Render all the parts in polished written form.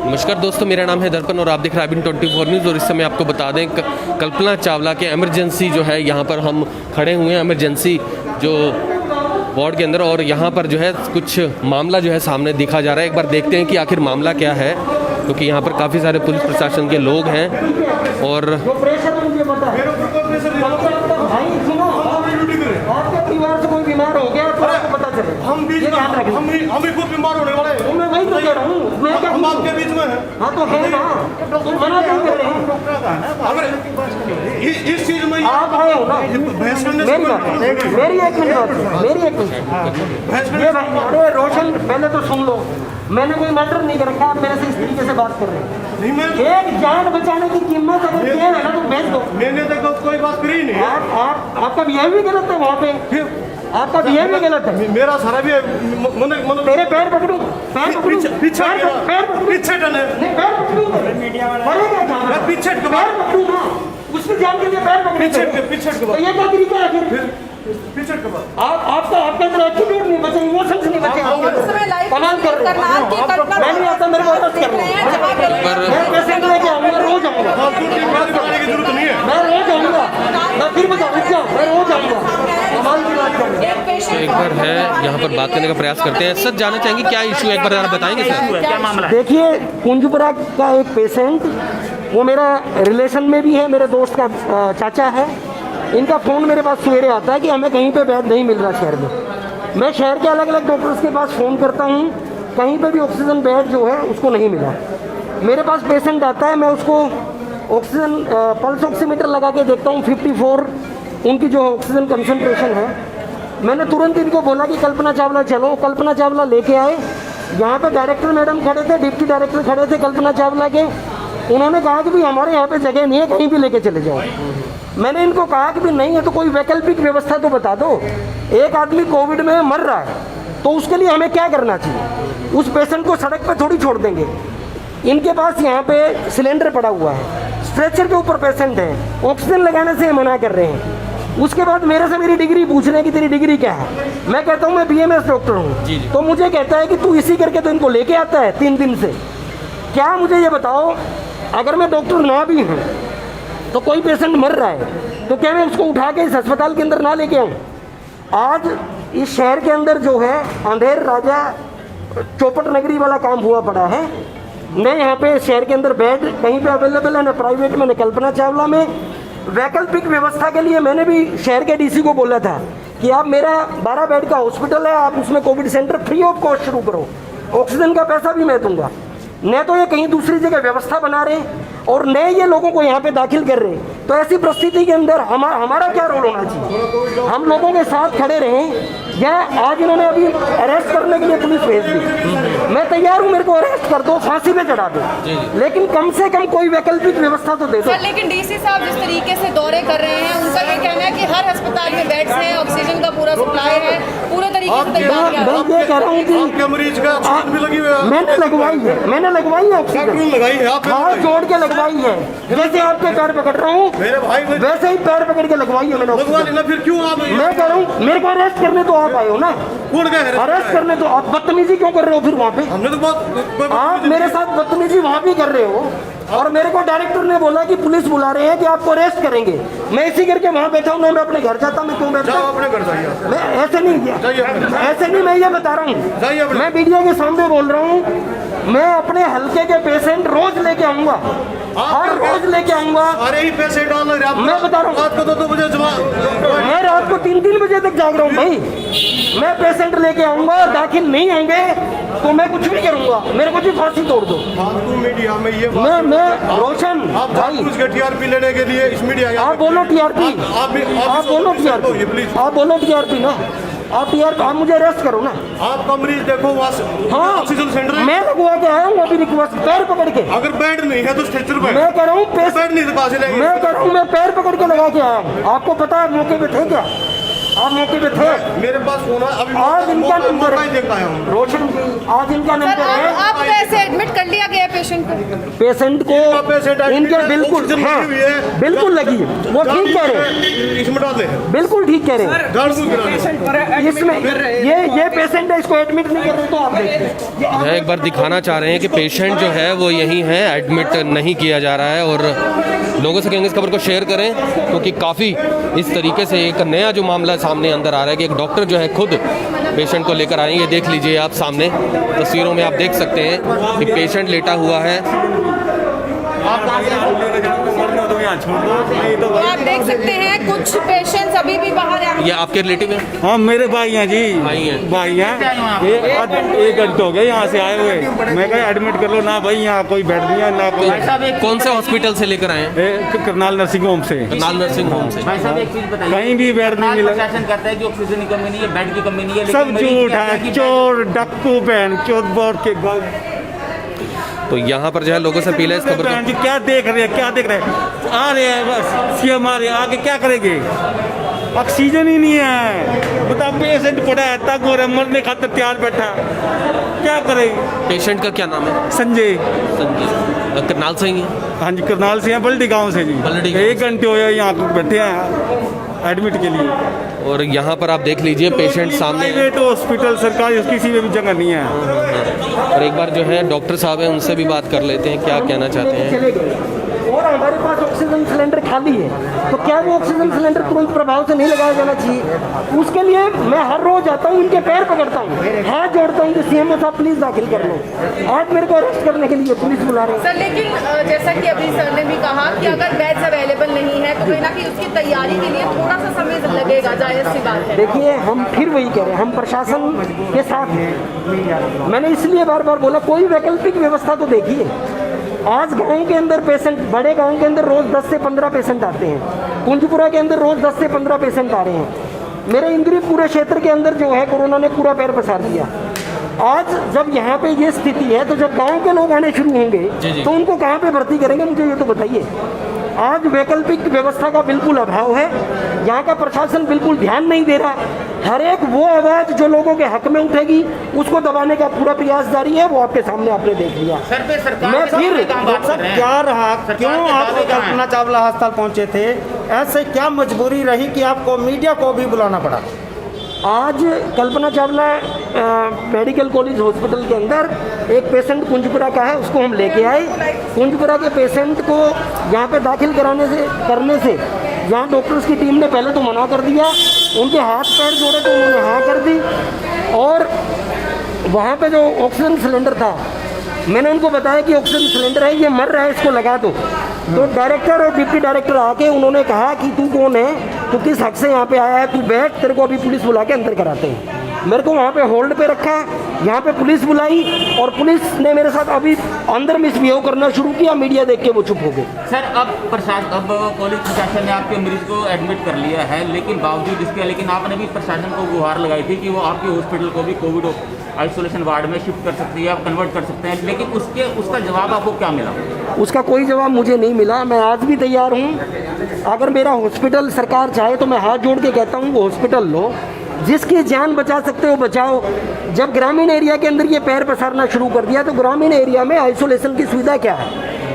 नमस्कार दोस्तों, मेरा नाम है दर्पण और आप देख रहे हैं IBN24 न्यूज़। और इस समय आपको बता दें कल्पना चावला के इमरजेंसी जो है यहाँ पर हम खड़े हुए हैं, इमरजेंसी जो वार्ड के अंदर। और यहाँ पर जो है कुछ मामला जो है सामने दिखा जा रहा है। एक बार देखते हैं कि आखिर मामला क्या है, क्योंकि यहाँ पर काफ़ी सारे पुलिस प्रशासन के लोग हैं। और आपके परिवार से कोई बीमार हो गया तो आपको पता चले। हम भी खुद बीमार होने वाले हैं। मैं वही तो कह रहा हूँ, मैं क्या हम आपके बीच में हैं। हाँ तो है ना, तो मना क्यों कर रहे हैं? अगर इस चीज में आप आए हो ना, बहस करने से मेरी एक मिनट अरे रोशन, पहले तो सुन लो, मैंने कोई मैटर नहीं कर रखा। आप मेरे से इस तरीके से बात कर रहे हैं। एक जान बचाने की कीमत अगर ये है ना तो भेज दो। मैंने तो कोई बात करी नहीं। आपका बिहेव भी गलत है वहाँ पे, आपका बिहेव भी गलत है। मेरा सारा भी तेरे पैर पकड़ू, पीछे टने पैर पकड़ू, पीछे पैर पकड़ू ना, उसकी जान के लिए पैर पकड़ू पीछे। तो ये क्या तरीका है फिर? आपका अंदर एटीट्यूड नहीं बचे, इमोशंस नहीं बचे। कमाल कर रहे हो। मैं नहीं आता, मेरे को अरेस्ट कर लो। मैं पेशेंट लेके आऊंगा, रोज आऊंगा। मैं रोज आऊंगा, मैं फिर बता मैं रोज आऊंगा। कमाल की बात कर रहे हैं। तो एक बार है यहाँ पर बात करने का प्रयास करते हैं। सर जानना चाहेंगे क्या इशू है, एक बार जरा बताएंगे सर, क्या मामला है? देखिए, कुंजपुरा का एक पेशेंट, वो मेरा रिलेशन में भी है, मेरे दोस्त का चाचा है। इनका फ़ोन मेरे पास सवेरे आता है कि हमें कहीं पे बेड नहीं मिल रहा शहर में। मैं शहर के अलग अलग डॉक्टर्स के पास फ़ोन करता हूँ, कहीं पे भी ऑक्सीजन बेड जो है उसको नहीं मिला। मेरे पास पेशेंट आता है, मैं उसको ऑक्सीजन पल्स ऑक्सीमीटर लगा के देखता हूँ, 54 उनकी जो ऑक्सीजन कंसनट्रेशन है। मैंने तुरंत इनको बोला कि कल्पना चावला चलो। कल्पना चावला लेके आए। यहाँ पे डायरेक्टर मैडम खड़े थे, डिप्टी डायरेक्टर खड़े थे कल्पना चावला के। उन्होंने कहा कि भाई हमारे यहाँ पे जगह नहीं है, कहीं भी लेके चले जाओ। मैंने इनको कहा कि भी नहीं है तो कोई वैकल्पिक व्यवस्था तो बता दो। एक आदमी कोविड में मर रहा है तो उसके लिए हमें क्या करना चाहिए? उस पेशेंट को सड़क पे थोड़ी छोड़ देंगे। इनके पास यहाँ पे सिलेंडर पड़ा हुआ है, स्ट्रेचर के ऊपर पेशेंट है, ऑक्सीजन लगाने से मना कर रहे हैं। उसके बाद मेरे से मेरी डिग्री पूछ रहे हैं कि तेरी डिग्री क्या है। मैं कहता हूँ मैं BMS डॉक्टर हूँ। तो मुझे कहता है कि तू इसी करके तो इनको लेके आता है 3 दिन से। क्या मुझे ये बताओ, अगर मैं डॉक्टर ना भी हूँ तो कोई पेशेंट मर रहा है तो क्या मैं उसको उठा के इस अस्पताल के अंदर ना लेके आऊँ? आज इस शहर के अंदर जो है अंधेर राजा चौपट नगरी वाला काम हुआ पड़ा है। न यहाँ पे शहर के अंदर बेड कहीं पे अवेलेबल है, न प्राइवेट में न कल्पना चावला में। वैकल्पिक व्यवस्था के लिए मैंने भी शहर के DC को बोला था कि आप मेरा 12 बेड का हॉस्पिटल है, आप उसमें Covid centre free of cost शुरू करो, ऑक्सीजन का पैसा भी मैं दूंगा। न तो ये कहीं दूसरी जगह व्यवस्था बना रहे और न ये लोगों को यहाँ पे दाखिल कर रहे। तो ऐसी परिस्थिति के अंदर हमारा क्या रोल होना चाहिए? हम लोगों के साथ खड़े रहें। या आज इन्होंने अभी अरेस्ट करने के लिए पुलिस भेज दी, मैं तैयार हूँ, मेरे को अरेस्ट कर दो, फांसी पे चढ़ा दो, लेकिन कम से कम कोई वैकल्पिक व्यवस्था तो दे दो। लेकिन DC साहब जिस तरीके से दौरे कर रहे हैं, उनका ये कहना है कि हर अस्पताल में बेड्स हैं, ऑक्सीजन का पूरा सप्लाई है, पूरे तरीके से तैयार किया। मैं ये कह रहा हूँ कि मरीज का ऑक्सीजन भी लगी हुई है। मैंने लगवाई है ऑक्सीजन, लगाई है, हाथ जोड़ के लगवाई है। जैसे आपके पैर पकड़ रहा हूँ वैसे ही पैर पकड़ के लगवाई है मैंने। फिर क्यों आप? मैं कह रहा हूँ मेरे को अरेस्ट करने तो आप आए हो ना, कौन कह रहे? अरेस्ट करने तो आप बदतमीजी क्यों कर रहे हो फिर वहाँ पे? हमने तो बहुत आप मेरे साथ बदतमीजी वहाँ भी कर रहे हो। और मेरे को डायरेक्टर ने बोला कि पुलिस बुला रहे हैं कि आपको अरेस्ट करेंगे। मैं इसी करके वहाँ बैठा हूँ, मैं अपने घर जाता, मैं क्यों बैठा? अपने घर जाइए। मैं ऐसे नहीं किया, ऐसे नहीं, मैं ये बता रहा हूँ, मैं मीडिया के सामने बोल रहा हूँ। मैं अपने हल्के के पेशेंट रोज लेके आऊंगा, हर रोज लेके आऊंगा। अरे ही पैसे डाल रहे हैं, मैं बता रहा हूँ, रात को 2 बजे मैं रात को 3 बजे तक जाग रहा हूँ भाई। मैं पेशेंट लेके आऊंगा, दाखिल नहीं होंगे तो मैं कुछ भी करूंगा, मेरे को भी फांसी तोड़ दो। मीडिया में ये मैं रोशन भाई, TRP लेने के लिए इस मीडिया आप बोलो TRP, आप बोलो TRP, आप बोलो TRP ना, आप मुझे अरेस्ट करो ना। आपका मरीज देखो हाँ, ऑक्सीजन सेंटर मैं लगवा के आया हूँ अभी रिक्वेस्ट, पैर पकड़ के। अगर बेड नहीं है तो स्ट्रेचर पे मैं कह रहा हूँ बेड नहीं तो पास लेंगे। मैं कह रहा हूँ मैं पैर पकड़ के लगा के आया हूँ। आपको पता है मौके पे थे क्या? आप मौके पे थे? मेरे पास फोन है अभी, आज इनका नंबर देखा है रोशन जी, आज इनका नंबर है। आप ऐसे एडमिट कर लिया गया पेशेंट पेशेंट को? पेशेंट को इनके बिल्कुल, हाँ बिल्कुल लगी है, वो ठीक कह रहे हैं, इसमें डाल दे, बिल्कुल ठीक कह रहे हैं। इसमें ये पेशेंट है, इसको एडमिट नहीं कर रहे तो आप देखिए। मैं एक बार दिखाना चाह रहे हैं कि पेशेंट जो है वो यहीं है, एडमिट नहीं किया जा रहा है। और लोगों से कहेंगे इस खबर को शेयर करें, क्योंकि काफ़ी इस तरीके से एक नया जो मामला सामने अंदर आ रहा है कि एक डॉक्टर जो है खुद पेशेंट को लेकर आए। ये देख लीजिए आप सामने तस्वीरों में आप देख सकते हैं कि पेशेंट लेटा हुआ है। आप देख सकते हैं कुछ पेशेंट्स अभी भी बाहर हैं। ये आपके रिलेटिव हैं? हाँ मेरे भाई हैं जी, भाई हैं। भाई हैं। ये आज 1 घंटे हो गए यहाँ से आए हुए, मैं कहा एडमिट कर लो ना भाई, यहाँ कोई बेड नहीं है ना कोई। कौन से हॉस्पिटल से लेकर आए हैं? करनाल नर्सिंग होम से, करनाल नर्सिंग होम से। भाई साहब एक चीज बताइए, कहीं भी बेड नहीं मिला। प्रशासन कहता है कि ऑक्सीजन की कमी नहीं है, बेड की कमी नहीं है, लेकिन सब मरीज झूठ कहते हैं है, कि चोर डक्कू बहन चोर बोर्ड के तो यहाँ पर जो है लोगों से अपील है इस खबर बहन को। जी क्या देख रहे हैं, क्या देख रहे हैं, आ रहे हैं बस सीएम आ रहे हैं, आगे क्या करेंगे, ऑक्सीजन ही नहीं है, बता पेशेंट पड़ा है, तक हो रहा है, मरने खातिर तैयार बैठा, क्या करेंगे। पेशेंट का क्या नाम है? संजय, संजय, करनाल से ही है? हाँ जी करनाल से हैं, बल्डी गांव से जी। बल्डी गाँव 1 घंटे हो गए यहाँ बैठे हैं एडमिट के लिए। और यहाँ पर आप देख लीजिए पेशेंट सामने है। प्राइवेट हॉस्पिटल सरकारी किसी में भी जगह नहीं है। और एक बार जो है डॉक्टर साहब हैं उनसे भी बात कर लेते हैं, क्या कहना चाहते हैं। चले गए और हमारे पास ऑक्सीजन सिलेंडर खाली है, तो क्या वो ऑक्सीजन सिलेंडर तुरंत प्रभाव से नहीं लगाया जाना चाहिए? उसके लिए मैं हर रोज आता हूँ, इनके पैर पकड़ता हूँ, हाथ जोड़ता हूँ कि सीएमओ साहब प्लीज दाखिल कर लो। आज मेरे को अरेस्ट करने के लिए पुलिस बुला रहे हैं। सर लेकिन जैसा कि अभी सर ने भी कहा कि अगर बेड्स अवेलेबल नहीं है तो कहीं ना कहीं उसकी तैयारी के लिए थोड़ा सा समय लगेगा, जायज़ सी बात है। देखिए हम फिर वही कह रहे हैं, हम प्रशासन के साथ हैं। मैंने इसलिए बार बार बोला कोई वैकल्पिक व्यवस्था तो देखिए। आज गांव के अंदर पेशेंट, बड़े गांव के अंदर रोज 10 से 15 पेशेंट आते हैं, कुंजपुरा के अंदर रोज 10 से 15 पेशेंट आ रहे हैं। मेरे इंद्री पूरे क्षेत्र के अंदर जो है कोरोना ने पूरा पैर पसार दिया। आज जब यहाँ पे ये स्थिति है तो जब गांव के लोग आने शुरू होंगे तो उनको कहाँ पे भर्ती करेंगे, मुझे ये तो बताइए। आज वैकल्पिक व्यवस्था का बिल्कुल अभाव है, यहाँ का प्रशासन बिल्कुल ध्यान नहीं दे रहा। हर एक वो आवाज जो लोगों के हक में उठेगी उसको दबाने का पूरा प्रयास जारी है, वो आपके सामने आपने देख लिया। सर पे सरकार मैं के साथ फिर काम बात कर रहे हैं। क्या रहा, सरकार क्यों के आप दावे कहाँ हैं? कल्पना चावला अस्पताल पहुंचे थे? ऐसे क्या मजबूरी रही कि आपको मीडिया को भी बुलाना पड़ा? आज Kalpana Chawla medical college hospital के अंदर एक पेशेंट कुंजपुरा का है, उसको हम लेके आए। कुंजपुरा के पेशेंट को यहाँ पे दाखिल करने से यहाँ डॉक्टर्स की टीम ने पहले तो मना कर दिया, उनके हाथ पैर जोड़े तो उन्होंने हाँ कर दी। और वहाँ पे जो ऑक्सीजन सिलेंडर था, मैंने उनको बताया कि ऑक्सीजन सिलेंडर है, ये मर रहा है, इसको लगा दो। तो डायरेक्टर और डिप्टी डायरेक्टर आके उन्होंने कहा कि तू कौन है, तू किस हक से यहाँ पे आया है, तू बैठ, तेरे को अभी पुलिस बुला के अंदर कराते हैं। मेरे को वहाँ पे होल्ड पे रखा, यहाँ पे पुलिस बुलाई और पुलिस ने मेरे साथ अभी अंदर मिसबिहेव करना शुरू किया। मीडिया देख के वो चुप हो गए। सर अब कॉलेज प्रशासन ने आपके मरीज को एडमिट कर लिया है, लेकिन बावजूद इसके लेकिन आपने भी प्रशासन को गुहार लगाई थी कि वो आपके हॉस्पिटल को भी कोविड आइसोलेशन वार्ड में शिफ्ट कर सकती है, आप कन्वर्ट कर सकते हैं, लेकिन उसका जवाब आपको क्या मिला? उसका कोई जवाब मुझे नहीं मिला। मैं आज भी तैयार हूँ, अगर मेरा हॉस्पिटल सरकार चाहे तो मैं हाथ जोड़ के कहता हूँ वो हॉस्पिटल लो, जिसकी जान बचा सकते हो बचाओ। जब ग्रामीण एरिया के अंदर ये पैर पसारना शुरू कर दिया तो ग्रामीण एरिया में आइसोलेशन की सुविधा क्या है?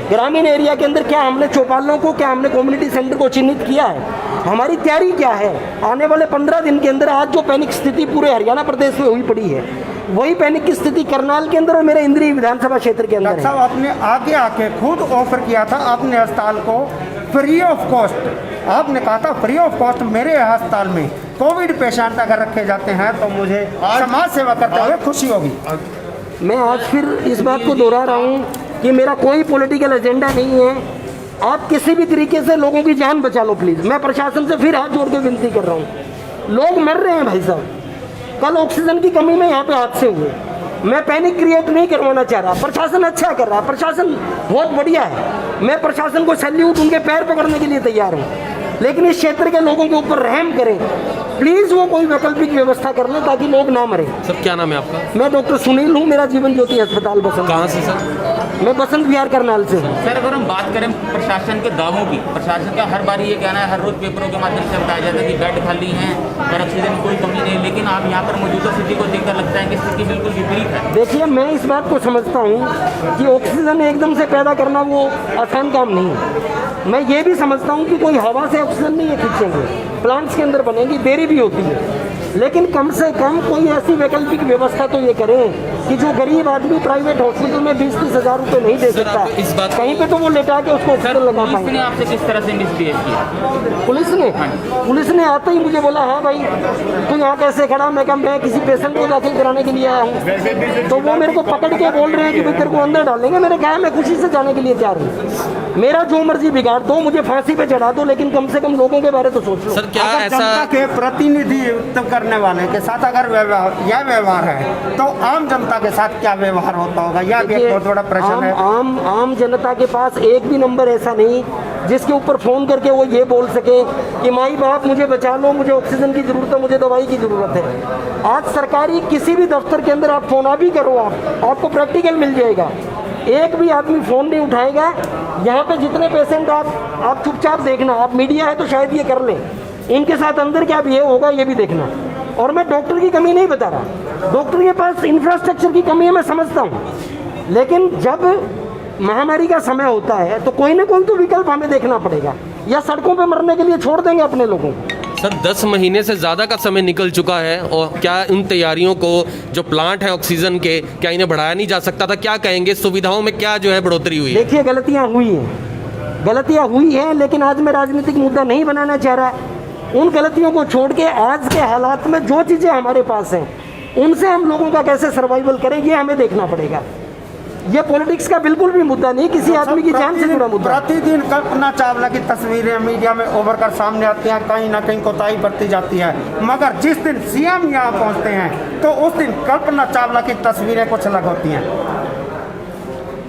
ग्रामीण एरिया के अंदर क्या हमने चौपालों को, क्या हमने कम्युनिटी सेंटर को चिन्हित किया है? हमारी तैयारी क्या है? आने वाले 15 दिन के अंदर आज जो पैनिक स्थिति पूरे हरियाणा प्रदेश में हुई पड़ी है, वही पैनिक की स्थिति करनाल के अंदर और मेरे इंद्री विधानसभा क्षेत्र के अंदर डॉक्टर है। साहब आपने आगे आके खुद ऑफर किया था अपने अस्पताल को फ्री ऑफ कॉस्ट, आपने कहा था फ्री ऑफ कॉस्ट मेरे अस्पताल में कोविड पेशेंट अगर रखे जाते हैं तो मुझे समाज सेवा करते हुए खुशी होगी। मैं आज फिर इस बात को दोहरा रहा हूँ कि मेरा कोई पॉलिटिकल एजेंडा नहीं है। आप किसी भी तरीके से लोगों की जान बचा लो प्लीज़। मैं प्रशासन से फिर हाथ जोड़ के विनती कर रहा हूँ, लोग मर रहे हैं भाई साहब। कल ऑक्सीजन की कमी में यहाँ पे हादसे हुए, मैं पैनिक क्रिएट नहीं करवाना चाह रहा। प्रशासन अच्छा कर रहा है, प्रशासन बहुत बढ़िया है, मैं प्रशासन को सैल्यूट, उनके पैर पकड़ने के लिए तैयार हूँ, लेकिन इस क्षेत्र के लोगों के ऊपर रहम करें प्लीज़। वो कोई वैकल्पिक व्यवस्था कर लें ताकि लोग ना मरें। सर क्या नाम है आपका? मैं डॉक्टर सुनील हूँ, मेरा जीवन ज्योति अस्पताल बसंत। कहाँ से सर? मैं बसंत विहार करनाल से हूँ। सर अगर हम बात करें प्रशासन के दावों की, प्रशासन का हर बार ये कहना है, हर रोज पेपरों के माध्यम से बताया जाता है कि बेड खाली हैं और ऑक्सीजन की कोई कमी नहीं, लेकिन आप यहाँ पर मौजूदा स्थिति को देखकर लगता है कि स्थिति बिल्कुल विपरीत है। देखिए, मैं इस बात को समझता हूँ कि ऑक्सीजन एकदम से पैदा करना वो आसान काम नहीं है। मैं ये भी समझता हूँ कि कोई हवा से ऑक्सीजन नहीं है खींचेंगे, प्लांट्स के अंदर बनेगी, देरी भी होती है, लेकिन कम से कम कोई ऐसी वैकल्पिक व्यवस्था तो ये करें कि जो गरीब आदमी प्राइवेट हॉस्पिटल में 20-30 हज़ार रुपये नहीं दे सकता, इस बात कहीं पे तो वो लेटा के उसको ऑक्सीजन लगा पुलिस पाएंगे। ने आपसे किस तरह से मिसबिहेव किया? पुलिस ने आते ही मुझे बोला, हाँ भाई तू यहाँ कैसे खड़ा? मैं कहा मैं किसी पेशेंट को दाखिल कराने के लिए आया हूँ। तो वो मेरे को पकड़ के बोल रहे हैं कि भाई तेरे को अंदर डालेंगे। मैंने कहा मैं खुशी से जाने के लिए तैयार हूँ, मेरा जो मर्जी बिगाड़ दो, मुझे फांसी पे चढ़ा दो, लेकिन कम से कम लोगों के बारे तो सोच लो। सर क्या अगर ऐसा जनता के प्रतिनिधित्व करने वाले के साथ अगर यह व्यवहार है तो आम जनता के साथ क्या व्यवहार होता होगा? यह भी एक बहुत बड़ा प्रश्न है। आम जनता के पास एक भी नंबर ऐसा नहीं जिसके ऊपर फ़ोन करके वो ये बोल सके कि माई बाप मुझे बचा लो, मुझे ऑक्सीजन की ज़रूरत है, मुझे दवाई की ज़रूरत है। आज सरकारी किसी भी दफ्तर के अंदर आप फ़ोन अभी करो, आपको प्रैक्टिकल मिल जाएगा। एक भी आदमी फ़ोन नहीं उठाएगा। यहाँ पे जितने पेशेंट आप चुपचाप देखना, आप मीडिया है तो शायद ये कर लें, इनके साथ अंदर क्या बिहेव होगा ये भी देखना। और मैं डॉक्टर की कमी नहीं बता रहा, डॉक्टर के पास इंफ्रास्ट्रक्चर की कमी है, मैं समझता हूँ, लेकिन जब महामारी का समय होता है तो कोई ना कोई तो विकल्प हमें देखना पड़ेगा, या सड़कों पे मरने के लिए छोड़ देंगे अपने लोगों को। सर 10 महीने से ज़्यादा का समय निकल चुका है और क्या उन तैयारियों को जो प्लांट है ऑक्सीजन के, क्या इन्हें बढ़ाया नहीं जा सकता था? क्या कहेंगे, सुविधाओं में क्या जो है बढ़ोतरी हुई है? देखिए, गलतियाँ हुई हैं, लेकिन आज मैं राजनीतिक मुद्दा नहीं बनाना चाह रहा। उन गलतियों को छोड़ के आज के हालात में जो चीज़ें हमारे पास हैं उनसे हम लोगों का कैसे सर्वाइवल करें, ये हमें देखना पड़ेगा। ये पॉलिटिक्स का बिल्कुल भी मुद्दा नहीं, किसी आदमी की जान से जुड़ा मुद्दा। प्रतिदिन कल्पना चावला की तस्वीरें मीडिया में उभर कर सामने आती हैं, कहीं ना कहीं कोताही बरती जाती है, मगर जिस दिन सीएम यहाँ पहुँचते हैं तो उस दिन कल्पना चावला की तस्वीरें कुछ अलग होती हैं।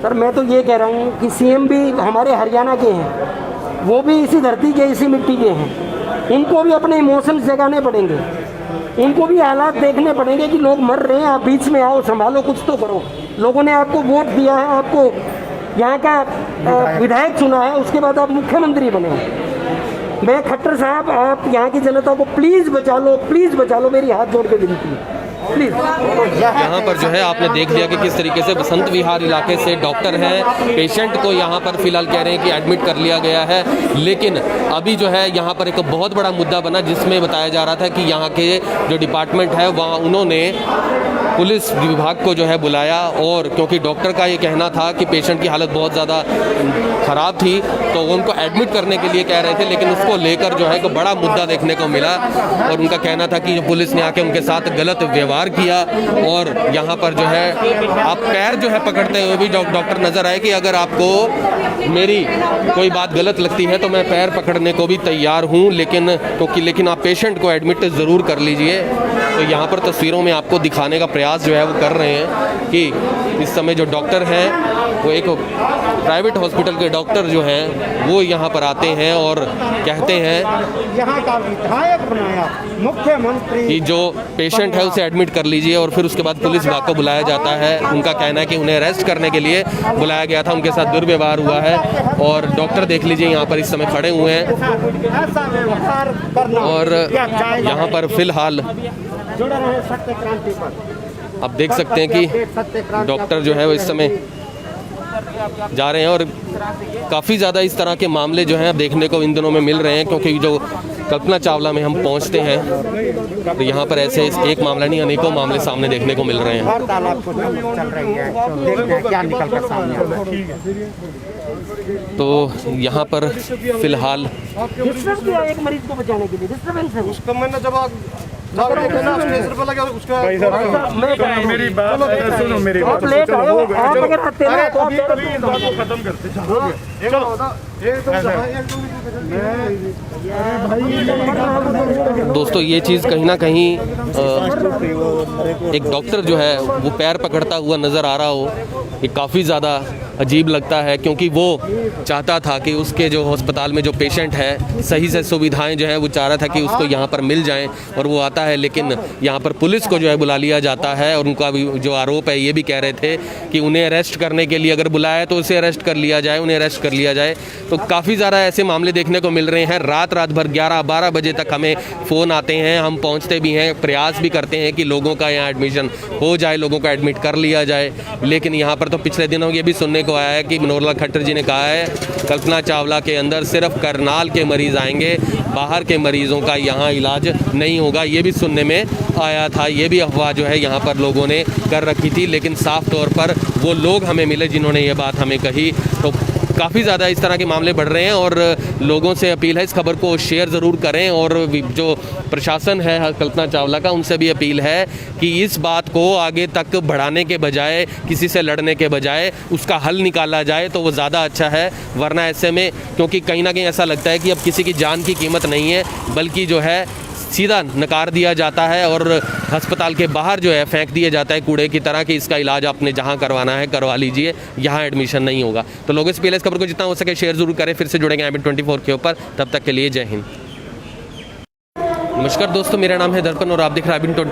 सर मैं तो ये कह रहा हूँ कि सीएम भी हमारे हरियाणा के हैं, वो भी इसी धरती के, इसी मिट्टी के हैं, उनको भी अपने इमोशंस जगाने पड़ेंगे, उनको भी हालात देखने पड़ेंगे कि लोग मर रहे हैं, आप बीच में आओ, संभालो, कुछ तो करो। लोगों ने आपको वोट दिया है, आपको यहाँ का विधायक चुना है, उसके बाद आप मुख्यमंत्री बने। मैं खट्टर साहब, आप यहाँ की जनता को प्लीज़ बचा लो, मेरी हाथ जोड़ के विनती है, प्लीज़। यहाँ पर जो है आपने देख लिया कि किस तरीके से बसंत विहार इलाके से डॉक्टर हैं, पेशेंट को यहाँ पर फिलहाल कह रहे हैं कि एडमिट कर लिया गया है, लेकिन अभी जो है यहाँ पर एक बहुत बड़ा मुद्दा बना जिसमें बताया जा रहा था कि यहाँ के जो डिपार्टमेंट है वहाँ उन्होंने पुलिस विभाग को जो है बुलाया, और क्योंकि डॉक्टर का ये कहना था कि पेशेंट की हालत बहुत ज़्यादा ख़राब थी तो उनको एडमिट करने के लिए कह रहे थे, लेकिन उसको लेकर जो है एक बड़ा मुद्दा देखने को मिला और उनका कहना था कि पुलिस ने आके उनके साथ गलत व्यवहार किया। और यहाँ पर जो है आप पैर जो है पकड़ते हुए भी डॉक्टर नज़र आए कि अगर आपको मेरी कोई बात गलत लगती है तो मैं पैर पकड़ने को भी तैयार हूँ, लेकिन आप पेशेंट को एडमिट ज़रूर कर लीजिए। तो यहाँ पर तस्वीरों में आपको दिखाने का प्रयास जो है वो कर रहे हैं कि इस समय जो डॉक्टर हैं वो एक प्राइवेट हॉस्पिटल के डॉक्टर जो हैं वो यहाँ पर आते हैं और कहते हैं यहाँ का विधायक बनाया मुख्यमंत्री कि जो पेशेंट है उसे एडमिट कर लीजिए, और फिर उसके बाद पुलिस विभाग को बुलाया जाता है। उनका कहना है कि उन्हें अरेस्ट करने के लिए बुलाया गया था, उनके साथ दुर्व्यवहार हुआ है। और डॉक्टर देख लीजिए यहाँ पर इस समय खड़े हुए हैं, ऐसा व्यवहार करना और यहाँ पर फिलहाल जुड़े रहे सत्य क्रांति पर। आप देख सकते हैं कि डॉक्टर जो है वो इस समय जा रहे हैं, और काफ़ी ज़्यादा इस तरह के मामले जो हैं देखने को इन दिनों में मिल रहे हैं, क्योंकि जो कल्पना चावला में हम पहुंचते हैं तो यहाँ पर ऐसे एक मामला नहीं अनेकों मामले सामने देखने को मिल रहे हैं। वार्तालाप को चल रही है, तो देखते हैं क्या निकल कर सामने आता है। तो यहाँ पर फिलहाल डिस्टर्ब किया एक मरीज को बचाने के लिए, डिस्टर्बेंस है। उसका मैंने जब स्टेशन पर लगा उसका मेरी बात सुनो, मेरी बात आप लेट आओ, आप अगर आते ना तो आप खत्म करते दोस्तों ये चीज़ कहीं ना कहीं एक डॉक्टर जो है वो पैर पकड़ता हुआ नज़र आ रहा हो, ये काफ़ी ज़्यादा अजीब लगता है, क्योंकि वो चाहता था कि उसके जो अस्पताल में जो पेशेंट है सही से सुविधाएं जो है वो चाह रहा था कि उसको यहाँ पर मिल जाएं, और वो आता है लेकिन यहाँ पर पुलिस को जो है बुला लिया जाता है। और उनका भी जो आरोप है ये भी कह रहे थे कि उन्हें अरेस्ट करने के लिए अगर बुलाया है तो उसे अरेस्ट कर लिया जाए, उन्हें अरेस्ट कर लिया जाए। तो काफ़ी ज़्यादा ऐसे मामले देखने को मिल रहे हैं। रात भर 11-12 बजे तक हमें फ़ोन आते हैं, हम पहुँचते भी हैं, प्रयास भी करते हैं कि लोगों का यहाँ एडमिशन हो जाए, लोगों का एडमिट कर लिया जाए। लेकिन यहाँ पर तो पिछले दिनों ये भी सुनने को आया है कि मनोहर लाल खट्टर जी ने कहा है कल्पना चावला के अंदर सिर्फ करनाल के मरीज़ आएंगे, बाहर के मरीज़ों का यहाँ इलाज नहीं होगा। ये भी सुनने में आया था, ये भी अफवाह जो है यहाँ पर लोगों ने कर रखी थी। लेकिन साफ तौर पर वो लोग हमें मिले जिन्होंने ये बात हमें कही। तो काफ़ी ज़्यादा इस तरह के मामले बढ़ रहे हैं और लोगों से अपील है इस खबर को शेयर ज़रूर करें। और जो प्रशासन है कल्पना चावला का, उनसे भी अपील है कि इस बात को आगे तक बढ़ाने के बजाय, किसी से लड़ने के बजाय उसका हल निकाला जाए तो वो ज़्यादा अच्छा है। वरना ऐसे में, क्योंकि कहीं ना कहीं ऐसा लगता है कि अब किसी की जान की कीमत नहीं है, बल्कि जो है सीधा नकार दिया जाता है और अस्पताल के बाहर जो है फेंक दिया जाता है कूड़े की तरह कि इसका इलाज आपने जहां करवाना है करवा लीजिए, यहाँ एडमिशन नहीं होगा। तो लोगों से पहले इस खबर को जितना हो सके शेयर जरूर करें। फिर से जुड़ेंगे IBN24 के ऊपर, तब तक के लिए जय हिंद। नमस्कार दोस्तों, मेरा नाम है दर्पण और आप देख रहे हैं IBN24।